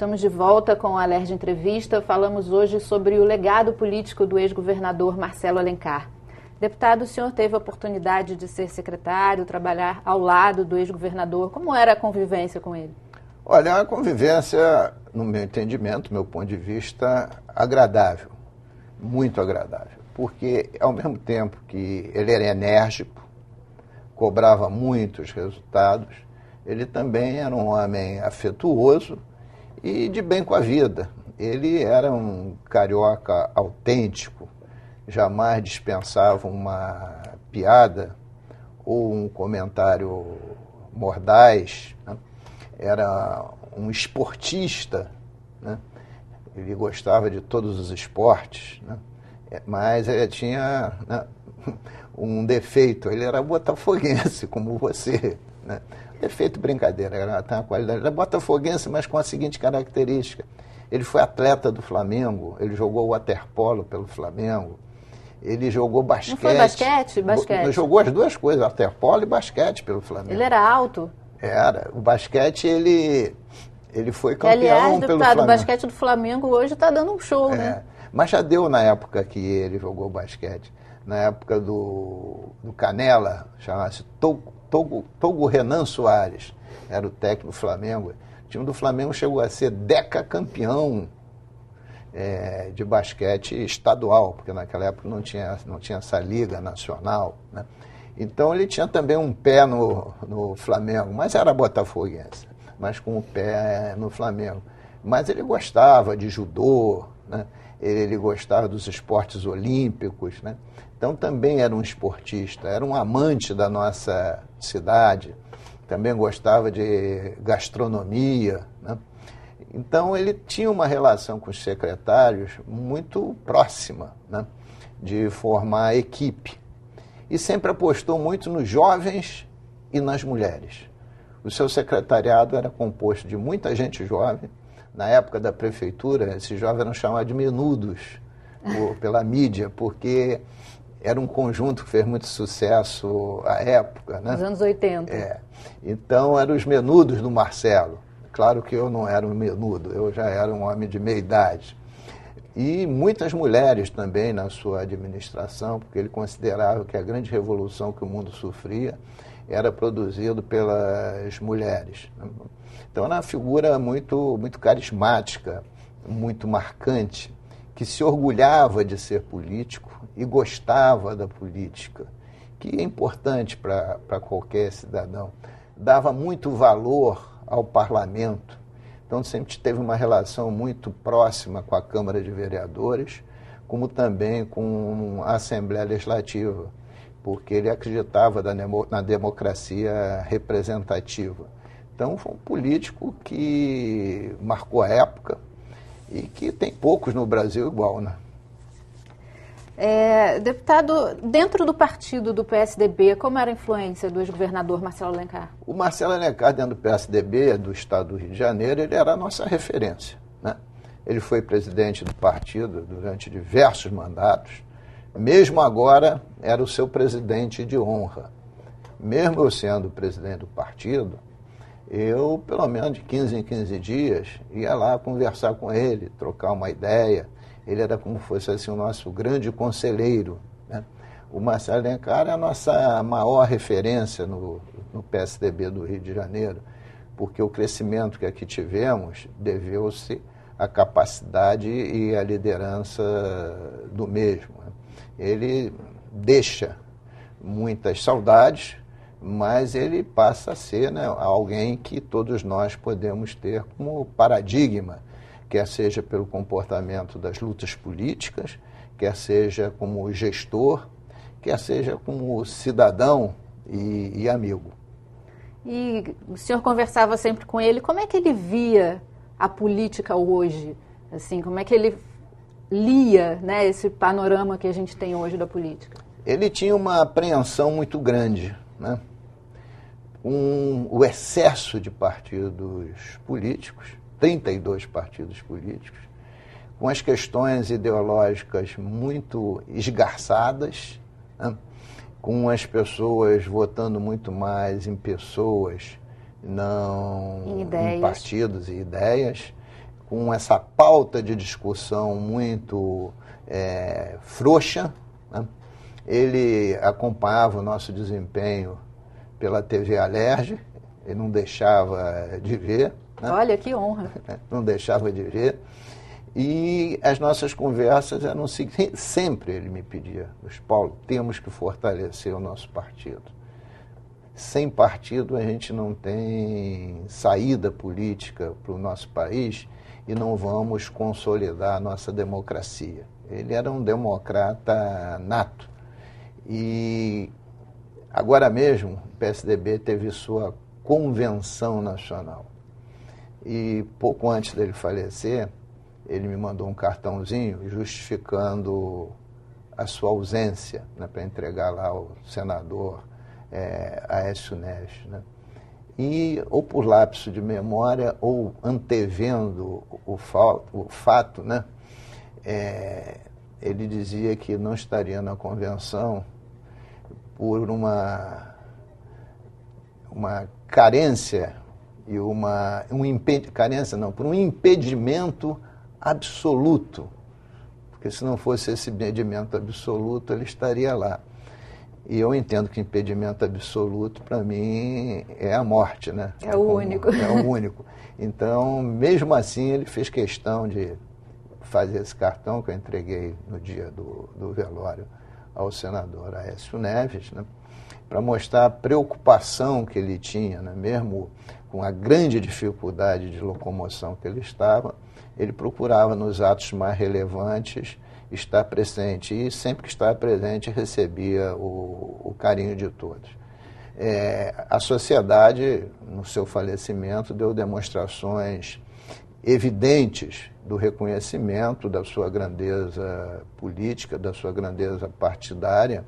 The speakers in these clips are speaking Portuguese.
Estamos de volta com a Alerj Entrevista. Falamos hoje sobre o legado político do ex-governador Marcelo Alencar. Deputado, o senhor teve a oportunidade de ser secretário, trabalhar ao lado do ex-governador. Como era a convivência com ele? Olha, a convivência, no meu entendimento, meu ponto de vista, agradável, muito agradável. Porque, ao mesmo tempo que ele era enérgico, cobrava muitos resultados, ele também era um homem afetuoso e de bem com a vida. Ele era um carioca autêntico, jamais dispensava uma piada ou um comentário mordaz, né? Era um esportista, né? Ele gostava de todos os esportes, né? Mas ele tinha, né, um defeito, ele era botafoguense, como você, né? Defeito, brincadeira, tem uma qualidade. Ele é botafoguense, mas com a seguinte característica: ele foi atleta do Flamengo, ele jogou waterpolo pelo Flamengo, ele jogou basquete. Não foi basquete? Basquete. Jogou as duas coisas, waterpolo e basquete pelo Flamengo. Ele era alto? Era. O basquete, ele foi campeão, aliás, pelo deputado, Flamengo. O basquete do Flamengo hoje está dando um show, né? Mas já deu na época que ele jogou basquete. Na época do Canela, chamava-se Togo Renan Soares, era o técnico do Flamengo. O time do Flamengo chegou a ser decacampeão de basquete estadual, porque naquela época não tinha essa liga nacional, né? Então ele tinha também um pé no Flamengo, mas era botafoguense, mas com o pé no Flamengo. Mas ele gostava de judô, né? Ele gostava dos esportes olímpicos, né? Então também era um esportista, era um amante da nossa cidade, também gostava de gastronomia, né? Então ele tinha uma relação com os secretários muito próxima, né? De formar equipe. E sempre apostou muito nos jovens e nas mulheres. O seu secretariado era composto de muita gente jovem. Na época da prefeitura, esses jovens eram chamados de menudos pela mídia, porque era um conjunto que fez muito sucesso à época, né? Nos anos 80. Então, eram os menudos do Marcelo. Claro que eu não era um menudo, eu já era um homem de meia idade. E muitas mulheres também na sua administração, porque ele considerava que a grande revolução que o mundo sofria era produzida pelas mulheres. Então, era uma figura muito, muito carismática, muito marcante, que se orgulhava de ser político e gostava da política, que é importante para qualquer cidadão. Dava muito valor ao parlamento. Então, sempre teve uma relação muito próxima com a Câmara de Vereadores, como também com a Assembleia Legislativa, porque ele acreditava na democracia representativa. Então, foi um político que marcou a época e que tem poucos no Brasil igual, né? Deputado, dentro do partido do PSDB, como era a influência do ex-governador Marcelo Alencar? O Marcelo Alencar, dentro do PSDB, do estado do Rio de Janeiro, ele era a nossa referência, né? Ele foi presidente do partido durante diversos mandatos. Mesmo agora, era o seu presidente de honra. Mesmo eu sendo presidente do partido, eu, pelo menos de 15 em 15 dias, ia lá conversar com ele, trocar uma ideia. Ele era como fosse assim, o nosso grande conselheiro, né? O Marcelo Alencar é a nossa maior referência no PSDB do Rio de Janeiro, porque o crescimento que aqui tivemos deveu-se à capacidade e à liderança do mesmo, né? Ele deixa muitas saudades, mas ele passa a ser, né, alguém que todos nós podemos ter como paradigma, quer seja pelo comportamento das lutas políticas, quer seja como gestor, quer seja como cidadão e amigo. E o senhor conversava sempre com ele, como é que ele via a política hoje? Assim, como é que ele lia, né, esse panorama que a gente tem hoje da política? Ele tinha uma apreensão muito grande, né? O excesso de partidos políticos, 32 partidos políticos, com as questões ideológicas muito esgarçadas, né? Com as pessoas votando muito mais em pessoas, não em partidos e ideias, com essa pauta de discussão muito frouxa, né? Ele acompanhava o nosso desempenho pela TV Alerj, ele não deixava de ver. Né? Olha, que honra. Não deixava de ver. E as nossas conversas eram sempre ele me pedia, Paulo, temos que fortalecer o nosso partido. Sem partido a gente não tem saída política para o nosso país e não vamos consolidar a nossa democracia. Ele era um democrata nato. E agora mesmo o PSDB teve sua convenção nacional. E pouco antes dele falecer, ele me mandou um cartãozinho justificando a sua ausência, né, para entregar lá ao senador Aécio Neves. Né? E, ou por lapso de memória, ou antevendo o fato, né, ele dizia que não estaria na convenção por uma carência e por um impedimento absoluto, porque se não fosse esse impedimento absoluto, ele estaria lá. E eu entendo que impedimento absoluto, para mim, é a morte, né? É o único. É o único. Então, mesmo assim, ele fez questão de fazer esse cartão que eu entreguei no dia do velório ao senador Aécio Neves, né? Para mostrar a preocupação que ele tinha, né? Mesmo com a grande dificuldade de locomoção que ele estava, ele procurava nos atos mais relevantes estar presente e sempre que estava presente recebia o carinho de todos. A sociedade, no seu falecimento, deu demonstrações evidentes do reconhecimento da sua grandeza política, da sua grandeza partidária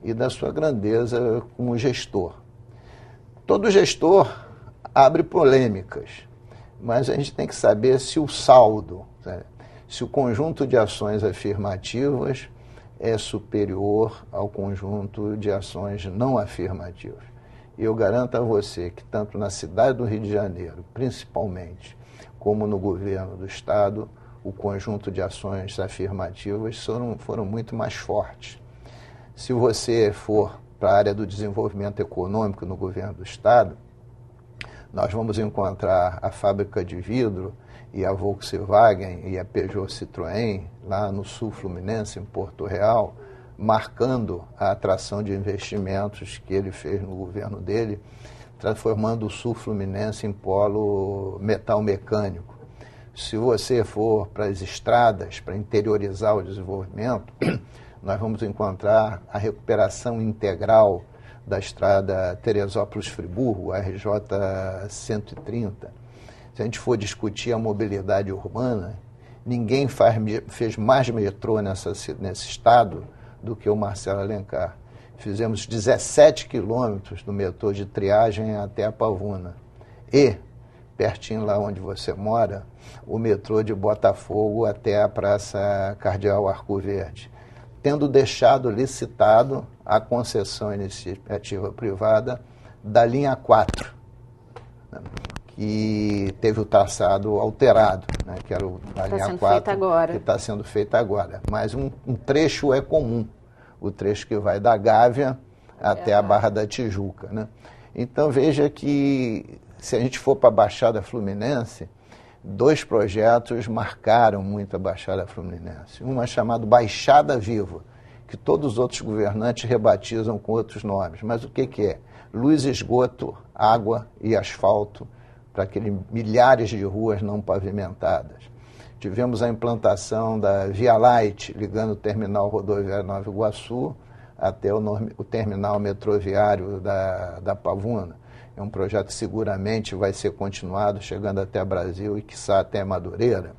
e da sua grandeza como gestor. Todo gestor abre polêmicas, mas a gente tem que saber se o saldo, né, se o conjunto de ações afirmativas é superior ao conjunto de ações não afirmativas. E eu garanto a você que tanto na cidade do Rio de Janeiro, principalmente, como no governo do Estado, o conjunto de ações afirmativas foram muito mais fortes. Se você for para a área do desenvolvimento econômico no governo do Estado, nós vamos encontrar a fábrica de vidro e a Volkswagen e a Peugeot Citroën, lá no sul fluminense, em Porto Real, marcando a atração de investimentos que ele fez no governo dele, transformando o sul fluminense em polo metal mecânico. Se você for para as estradas, para interiorizar o desenvolvimento, nós vamos encontrar a recuperação integral da estrada Teresópolis-Friburgo, a RJ 130. Se a gente for discutir a mobilidade urbana, ninguém fez mais metrô nesse estado do que o Marcelo Alencar. Fizemos 17 quilômetros do metrô de Triagem até a Pavuna. E, pertinho lá onde você mora, o metrô de Botafogo até a Praça Cardeal Arco Verde, tendo deixado licitado a concessão iniciativa privada da linha 4, né, que teve o traçado alterado, né, que era a linha 4, que está sendo feita agora. Mas um trecho é comum, o trecho que vai da Gávea até a Barra da Tijuca. Né? Então veja que, se a gente for para a Baixada Fluminense, 2 projetos marcaram muito a Baixada Fluminense. Um é chamado Baixada Viva, que todos os outros governantes rebatizam com outros nomes. Mas o que é? Luz, esgoto, água e asfalto para aqueles milhares de ruas não pavimentadas. Tivemos a implantação da Via Light, ligando o terminal rodoviário Nova Iguaçu até o terminal metroviário da Pavuna. É um projeto que seguramente vai ser continuado, chegando até Brasil e, quiçá, até Madureira.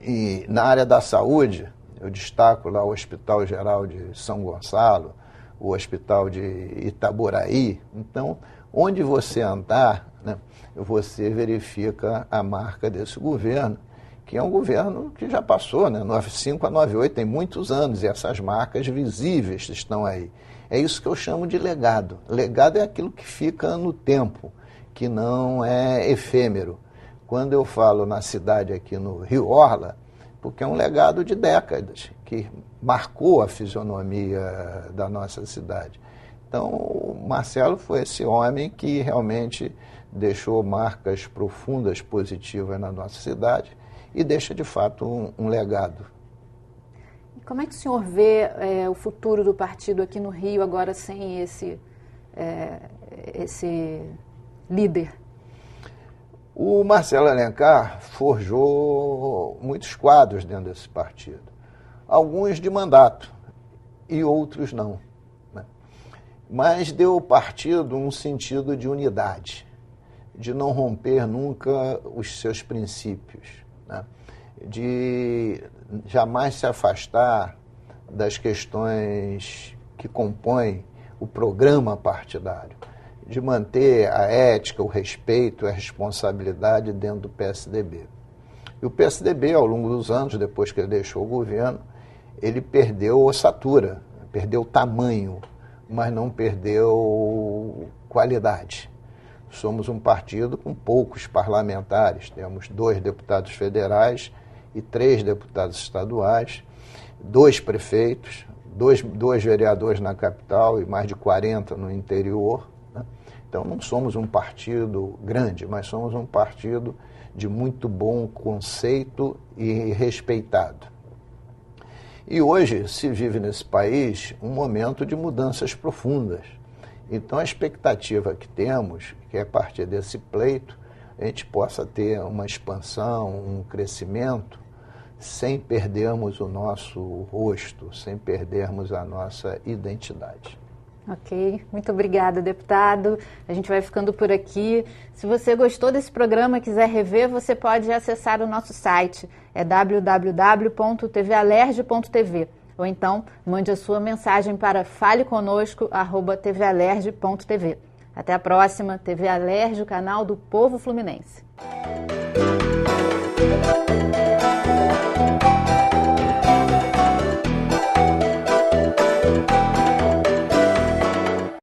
E na área da saúde, eu destaco lá o Hospital Geral de São Gonçalo, o Hospital de Itaboraí. Então, onde você andar, né, você verifica a marca desse governo, que é um governo que já passou, né, 95 a 98, tem muitos anos, e essas marcas visíveis estão aí. É isso que eu chamo de legado. Legado é aquilo que fica no tempo, que não é efêmero. Quando eu falo na cidade aqui no Rio Orla, porque é um legado de décadas, que marcou a fisionomia da nossa cidade. Então, o Marcelo foi esse homem que realmente deixou marcas profundas, positivas na nossa cidade e deixa, de fato, um legado. E como é que o senhor vê o futuro do partido aqui no Rio, agora sem esse líder? O Marcelo Alencar forjou muitos quadros dentro desse partido. Alguns de mandato e outros não, né? Mas deu ao partido um sentido de unidade, de não romper nunca os seus princípios, né? De jamais se afastar das questões que compõem o programa partidário, de manter a ética, o respeito, a responsabilidade dentro do PSDB. E o PSDB, ao longo dos anos, depois que ele deixou o governo, ele perdeu ossatura, perdeu tamanho, mas não perdeu qualidade. Somos um partido com poucos parlamentares, temos 2 deputados federais e 3 deputados estaduais, 2 prefeitos, 2 vereadores na capital e mais de 40 no interior. Então, não somos um partido grande, mas somos um partido de muito bom conceito e respeitado. E hoje se vive nesse país um momento de mudanças profundas. Então, a expectativa que temos, que é a partir desse pleito, a gente possa ter uma expansão, um crescimento, sem perdermos o nosso rosto, sem perdermos a nossa identidade. Ok, muito obrigada, deputado. A gente vai ficando por aqui. Se você gostou desse programa e quiser rever, você pode acessar o nosso site, é www.tvalerj.tv, ou então mande a sua mensagem para faleconosco@tvalerj.tv. Até a próxima, TV Alerj, o canal do povo fluminense.